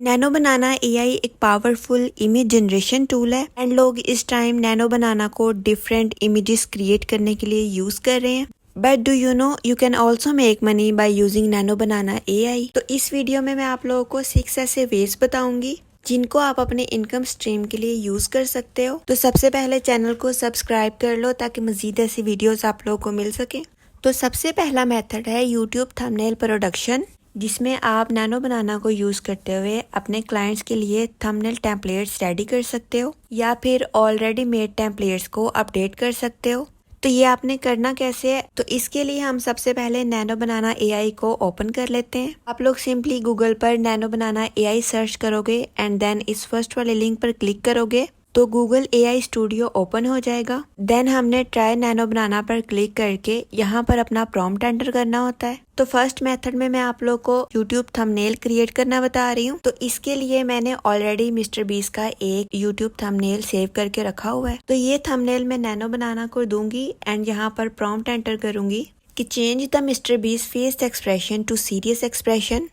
Nano बनाना AI एक powerful image generation tool है and लोग इस टाइम नैनो बनाना को डिफरेंट इमेजेस क्रिएट करने के लिए यूज कर रहे हैं। But do you know you can also make money by using nano banana AI. तो इस वीडियो में मैं आप लोगों को 6 ऐसे वेज बताऊंगी जिनको आप अपने इनकम स्ट्रीम के लिए यूज कर सकते हो। तो सबसे पहले चैनल को सब्सक्राइब कर लो ताकि मजीद ऐसी वीडियोस आप लोगों को मिल सके। तो सबसे पहला मेथड है यूट्यूब थंबनेल प्रोडक्शन, जिसमें आप नैनो बनाना को यूज करते हुए अपने क्लाइंट्स के लिए थंबनेल टेम्पलेट्स रेडी कर सकते हो या फिर ऑलरेडी मेड टेम्पलेट्स को अपडेट कर सकते हो। तो ये आपने करना कैसे है, तो इसके लिए हम सबसे पहले नैनो बनाना एआई को ओपन कर लेते हैं। आप लोग सिंपली गूगल पर नैनो बनाना एआई सर्च करोगे एंड देन इस फर्स्ट वाले लिंक पर क्लिक करोगे तो गूगल एआई स्टूडियो ओपन हो जाएगा। देन हमने ट्राई नैनो बनाना पर क्लिक करके यहाँ पर अपना प्रॉम्प्ट एंटर करना होता है। तो फर्स्ट मेथड में मैं आप लोग को यूट्यूब थंबनेल क्रिएट करना बता रही हूँ। तो इसके लिए मैंने ऑलरेडी मिस्टर बीस का एक यूट्यूब थंबनेल सेव करके रखा हुआ है। तो ये थंबनेल मैं नैनो बनाना को दूंगी एंड यहाँ पर प्रॉम्प्ट एंटर करूंगी कि change the mister Bean's face expression to serious expression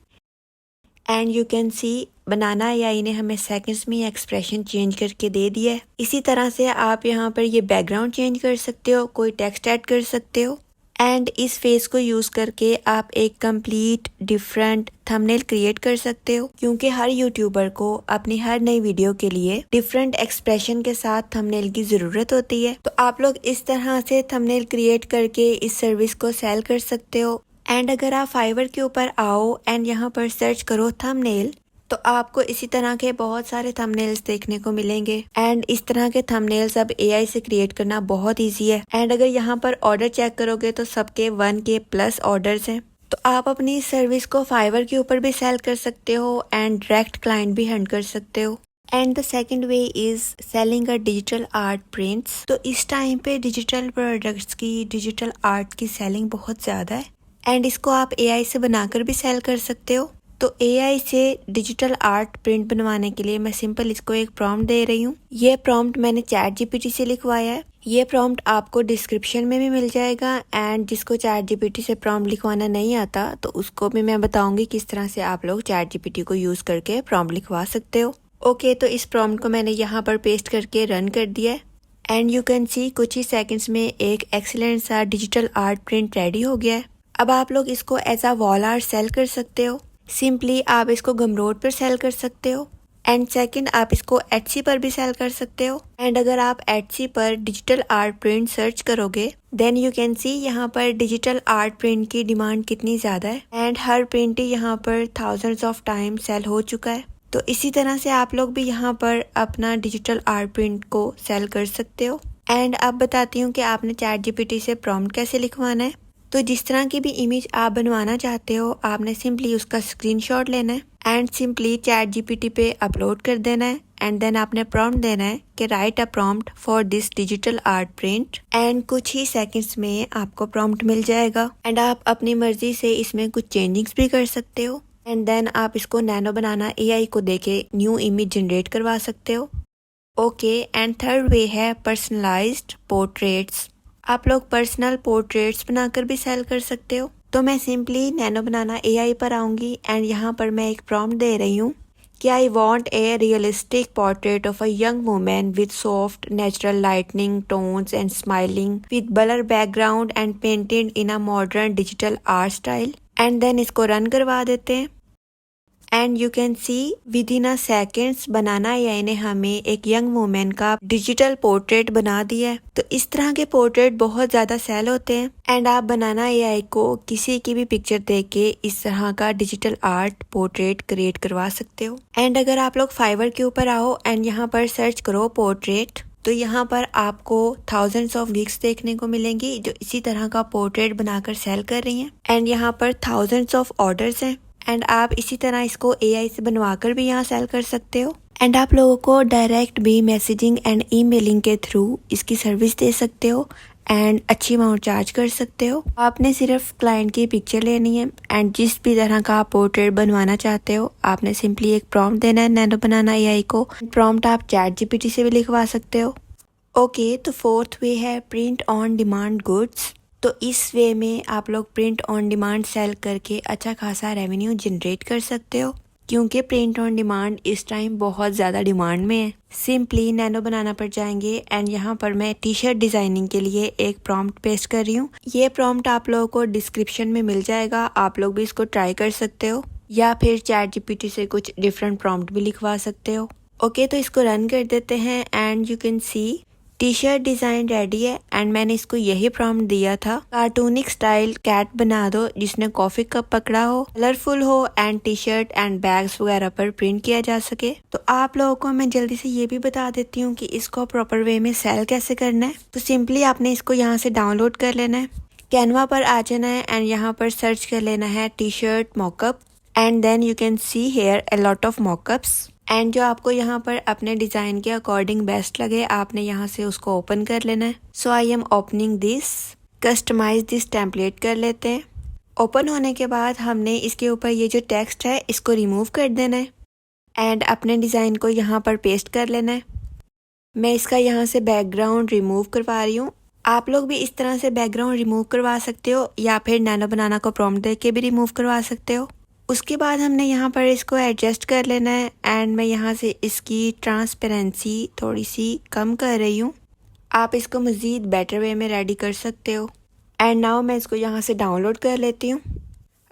and you can see banana AI ने हमें सेकंड्स में एक्सप्रेशन चेंज करके दे दिया है। इसी तरह से आप यहाँ पर ये बैकग्राउंड चेंज कर सकते हो, कोई टेक्स्ट ऐड कर सकते हो एंड इस फेस को यूज करके आप एक कंप्लीट डिफरेंट थंबनेल क्रिएट कर सकते हो, क्योंकि हर यूट्यूबर को अपनी हर नई वीडियो के लिए डिफरेंट एक्सप्रेशन के साथ थंबनेल की जरूरत होती है। तो आप लोग इस तरह से थंबनेल क्रिएट करके इस सर्विस को सेल कर सकते हो। एंड अगर आप फाइवर के ऊपर आओ एंड यहाँ पर सर्च करो थंबनेल, तो आपको इसी तरह के बहुत सारे थंबनेल्स देखने को मिलेंगे एंड इस तरह के थंबनेल्स अब एआई से क्रिएट करना बहुत इजी है। एंड अगर यहाँ पर ऑर्डर चेक करोगे तो सबके 1K प्लस ऑर्डर्स हैं। तो आप अपनी सर्विस को फाइवर के ऊपर भी सेल कर सकते हो एंड डायरेक्ट क्लाइंट भी हंट कर सकते हो। And the second way is selling a digital art prints. तो इस टाइम पे डिजिटल प्रोडक्ट्स की, डिजिटल आर्ट की सेलिंग बहुत ज्यादा है एंड इसको आप एआई से बनाकर भी सेल कर सकते हो। तो एआई से डिजिटल आर्ट प्रिंट बनवाने के लिए मैं सिंपल इसको एक प्रॉम्प्ट दे रही हूँ। ये प्रॉम्प्ट मैंने चैट जीपीटी से लिखवाया है। ये प्रॉम्प्ट आपको डिस्क्रिप्शन में भी मिल जाएगा एंड जिसको चैट जीपीटी से प्रॉम्प्ट लिखवाना नहीं आता तो उसको भी मैं बताऊंगी किस तरह से आप लोग चैट जीपीटी को यूज करके प्रॉम्प्ट लिखवा सकते हो। ओके, तो इस प्रॉम्प्ट को मैंने यहाँ पर पेस्ट करके रन कर दिया है एंड यू कैन सी कुछ ही सेकेंड्स में एक एक्सीलेंट सा डिजिटल आर्ट प्रिंट रेडी हो गया है। अब आप लोग इसको as a wall art sell कर सकते हो। सिंपली आप इसको गमरोड पर सेल कर सकते हो एंड सेकंड आप इसको एटसी पर भी सेल कर सकते हो। एंड अगर आप एटसी पर डिजिटल आर्ट प्रिंट सर्च करोगे देन यू कैन सी यहाँ पर डिजिटल आर्ट प्रिंट की डिमांड कितनी ज्यादा है एंड हर प्रिंट ही यहाँ पर थाउजेंड्स ऑफ टाइम सेल हो चुका है। तो इसी तरह से आप लोग भी यहाँ पर अपना डिजिटल आर्ट प्रिंट को सेल कर सकते हो। एंड अब बताती हूँ कि आपने चैट जीपीटी से प्रॉम्प्ट कैसे लिखवाना है। तो जिस तरह की भी इमेज आप बनवाना चाहते हो आपने सिंपली उसका स्क्रीनशॉट लेना है एंड सिंपली चैट जीपीटी पे अपलोड कर देना है एंड देन आपने प्रॉम्प्ट देना है कि right a prompt for this digital art print and कुछ ही सेकंड्स में आपको प्रॉम्प्ट मिल जाएगा एंड आप अपनी मर्जी से इसमें कुछ चेंजिंग्स भी कर सकते हो एंड देन आप इसको नैनो बनाना एआई को देके न्यू इमेज जनरेट करवा सकते हो। ओके, एंड थर्ड वे है पर्सनलाइज्ड पोर्ट्रेट्स। आप लोग पर्सनल पोर्ट्रेट्स बनाकर भी सेल कर सकते हो। तो मैं सिंपली नैनो बनाना एआई पर आऊंगी एंड यहाँ पर मैं एक प्रॉम्प्ट दे रही हूँ कि I want a realistic portrait of a young woman with soft natural lightning tones and smiling with blur background and painted in a modern digital art style. And then इसको run करवा देते हैं and you can see within a seconds banana AI ने हमें एक young women का digital portrait बना दिया है। तो इस तरह के पोर्ट्रेट बहुत ज्यादा सेल होते हैं एंड आप बनाना एआई को किसी की भी पिक्चर देख के इस तरह का डिजिटल आर्ट पोर्ट्रेट क्रिएट करवा सकते हो। एंड अगर आप लोग फाइवर के ऊपर आओ एंड यहाँ पर सर्च करो पोर्ट्रेट, तो यहाँ पर आपको थाउजेंड्स ऑफ गिग्स देखने को मिलेंगी जो इसी तरह का पोर्ट्रेट बनाकर सेल कर रही हैं एंड यहाँ पर थाउजेंड्स ऑफ ऑर्डर्स हैं एंड आप इसी तरह इसको एआई से बनवाकर भी यहाँ सेल कर सकते हो। एंड आप लोगों को डायरेक्ट भी मैसेजिंग एंड ईमेलिंग के थ्रू इसकी सर्विस दे सकते हो एंड अच्छी अमाउंट चार्ज कर सकते हो। आपने सिर्फ क्लाइंट की पिक्चर लेनी है एंड जिस भी तरह का आप पोर्ट्रेट बनवाना चाहते हो आपने सिंपली एक प्रॉम्प्ट देना है नैनो बनाना एआई को। प्रॉम्प्ट आप चैट जीपीटी से भी लिखवा सकते हो। ओके, तो फोर्थ वे है प्रिंट ऑन डिमांड गुड्स। तो इस वे में आप लोग प्रिंट ऑन डिमांड सेल करके अच्छा खासा रेवेन्यू जनरेट कर सकते हो, क्योंकि प्रिंट ऑन डिमांड इस टाइम बहुत ज़्यादा डिमांड में है। सिंपली नैनो बनाना पर जाएंगे एंड यहाँ पर मैं टी शर्ट डिज़ाइनिंग के लिए एक प्रॉम्प्ट पेस्ट कर रही हूँ। ये प्रॉम्प्ट आप लोगों को डिस्क्रिप्शन में मिल जाएगा, आप लोग भी इसको ट्राई कर सकते हो या फिर ChatGPT से कुछ डिफरेंट प्रॉम्प्ट भी लिखवा सकते हो। ओके, तो इसको रन कर देते हैं and you can see T shirt design ready है एंड मैंने इसको यही प्रॉम्प्ट दिया था, कार्टूनिक स्टाइल कैट बना दो जिसने कॉफी कप पकड़ा हो, कलरफुल हो and T shirt and bags वगैरह पर प्रिंट किया जा सके। तो आप लोगों को मैं जल्दी से ये भी बता देती हूँ कि इसको प्रॉपर वे में सेल कैसे करना है। तो सिंपली आपने इसको यहाँ से डाउनलोड कर लेना है, कैनवा पर आ जाना है एंड यहाँ पर सर्च कर लेना है T shirt mockup and then you can see here a lot of mockups and जो आपको यहाँ पर अपने डिज़ाइन के अकॉर्डिंग बेस्ट लगे आपने यहाँ से उसको ओपन कर लेना है। So I am opening this, customize this template कर लेते हैं। ओपन होने के बाद हमने इसके ऊपर ये जो टेक्स्ट है इसको रिमूव कर देना है एंड अपने डिज़ाइन को यहाँ पर पेस्ट कर लेना है। मैं इसका यहाँ से बैकग्राउंड रिमूव करवा रही हूँ। आप लोग भी इस तरह से बैकग्राउंड रिमूव करवा सकते हो या फिर नैनो बनाना को प्रॉम्प्ट दे के भी रिमूव करवा सकते हो। उसके बाद हमने यहाँ पर इसको एडजस्ट कर लेना है एंड मैं यहाँ से इसकी ट्रांसपेरेंसी थोड़ी सी कम कर रही हूँ। आप इसको मज़ीद बेटर वे में रेडी कर सकते हो एंड नाउ मैं इसको यहाँ से डाउनलोड कर लेती हूँ।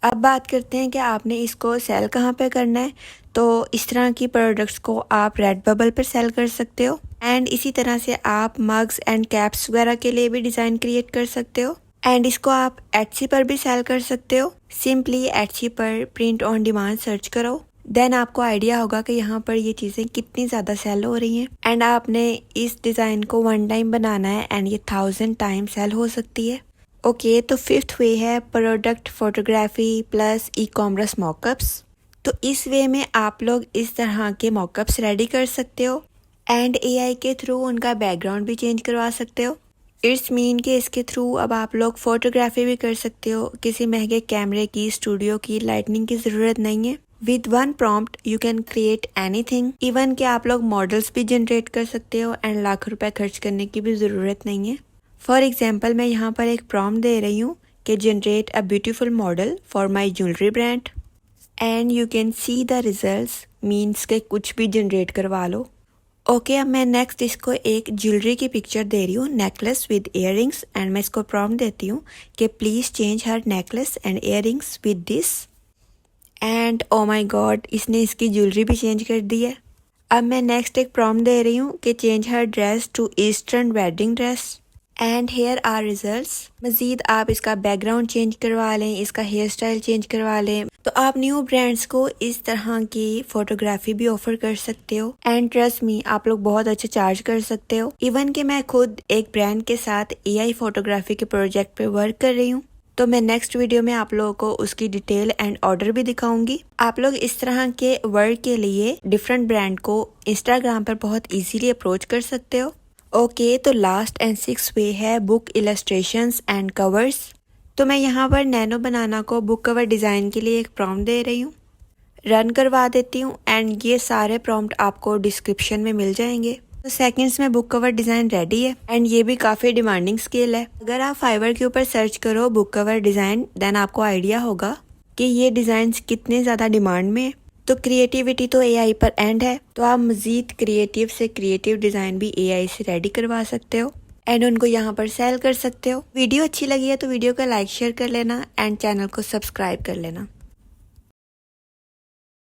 अब बात करते हैं कि आपने इसको सेल कहाँ पे करना है। तो इस तरह की प्रोडक्ट्स को आप रेडबबल पर सेल कर सकते हो एंड इसी तरह से आप मग्स एंड कैप्स वगैरह के लिए भी डिज़ाइन क्रिएट कर सकते हो एंड इसको आप एटसी पर भी सेल कर सकते हो। सिंपली एटसी पर प्रिंट ऑन डिमांड सर्च करो, देन आपको आइडिया होगा कि यहाँ पर ये चीज़ें कितनी ज़्यादा सेल हो रही हैं एंड आपने इस डिज़ाइन को 1 टाइम बनाना है एंड ये 1000 टाइम सेल हो सकती है। ओके, तो 5th वे है product photography plus e-commerce mockups. तो इस वे में आप लोग इस तरह के मॉकअप्स रेडी कर सकते हो एंड AI के थ्रू उनका बैकग्राउंड भी चेंज करवा सकते हो। इट्स मीन कि इसके थ्रू अब आप लोग फोटोग्राफी भी कर सकते हो। किसी महंगे कैमरे की, स्टूडियो की, लाइटनिंग की ज़रूरत नहीं है। With 1 prompt you can create anything. Even कि आप लोग मॉडल्स भी जनरेट कर सकते हो एंड लाख रुपए खर्च करने की भी ज़रूरत नहीं है। फॉर एग्जाम्पल मैं यहाँ पर एक प्रॉम्प्ट दे रही हूँ कि generate a beautiful model for my jewellery brand and you can see the results, means के कुछ भी जनरेट करवा लो। ओके, अब मैं नेक्स्ट इसको एक ज्वेलरी की पिक्चर दे रही हूँ, नेकलेस विद इयररिंग्स एंड मैं इसको प्रॉम्प्ट देती हूँ कि please change her necklace and earrings with this and oh my God, इसने इसकी ज्वेलरी भी चेंज कर दी है। अब मैं नेक्स्ट एक प्रॉम्प्ट दे रही हूँ कि change her dress to eastern wedding dress and here are results. मज़ीद आप इसका बैकग्राउंड चेंज करवा लें, इसका हेयर स्टाइल चेंज करवा लें, तो आप न्यू ब्रांड्स को इस तरह की फोटोग्राफी भी ऑफर कर सकते हो एंड ट्रस्ट मी आप लोग बहुत अच्छा चार्ज कर सकते हो। इवन कि मैं खुद एक ब्रांड के साथ AI फोटोग्राफी के प्रोजेक्ट पे वर्क कर रही हूँ, तो मैं नेक्स्ट वीडियो में आप लोगों को उसकी डिटेल एंड ऑर्डर भी दिखाऊंगी। आप लोग इस तरह के वर्क के लिए डिफरेंट ब्रांड को इंस्टाग्राम पर बहुत इजीली अप्रोच कर सकते हो। ओके, तो लास्ट एंड 6th वे है बुक इलस्ट्रेशंस एंड कवर्स। तो मैं यहाँ पर नैनो बनाना को बुक कवर डिज़ाइन के लिए एक प्रॉम्प्ट दे रही हूँ, रन करवा देती हूँ एंड ये सारे प्रॉम्प्ट आपको डिस्क्रिप्शन में मिल जाएंगे। तो सेकंड्स में बुक कवर डिज़ाइन रेडी है एंड ये भी काफ़ी डिमांडिंग स्किल है। अगर आप फाइवर के ऊपर सर्च करो बुक कवर डिज़ाइन, देन आपको आइडिया होगा कि ये डिज़ाइंस कितने ज़्यादा डिमांड में है। तो क्रिएटिविटी तो AI पर एंड है, तो आप मज़ीद क्रिएटिव से क्रिएटिव डिज़ाइन भी AI से रेडी करवा सकते हो एंड उनको यहाँ पर सेल कर सकते हो। वीडियो अच्छी लगी है तो वीडियो को लाइक शेयर कर लेना एंड चैनल को सब्सक्राइब कर लेना।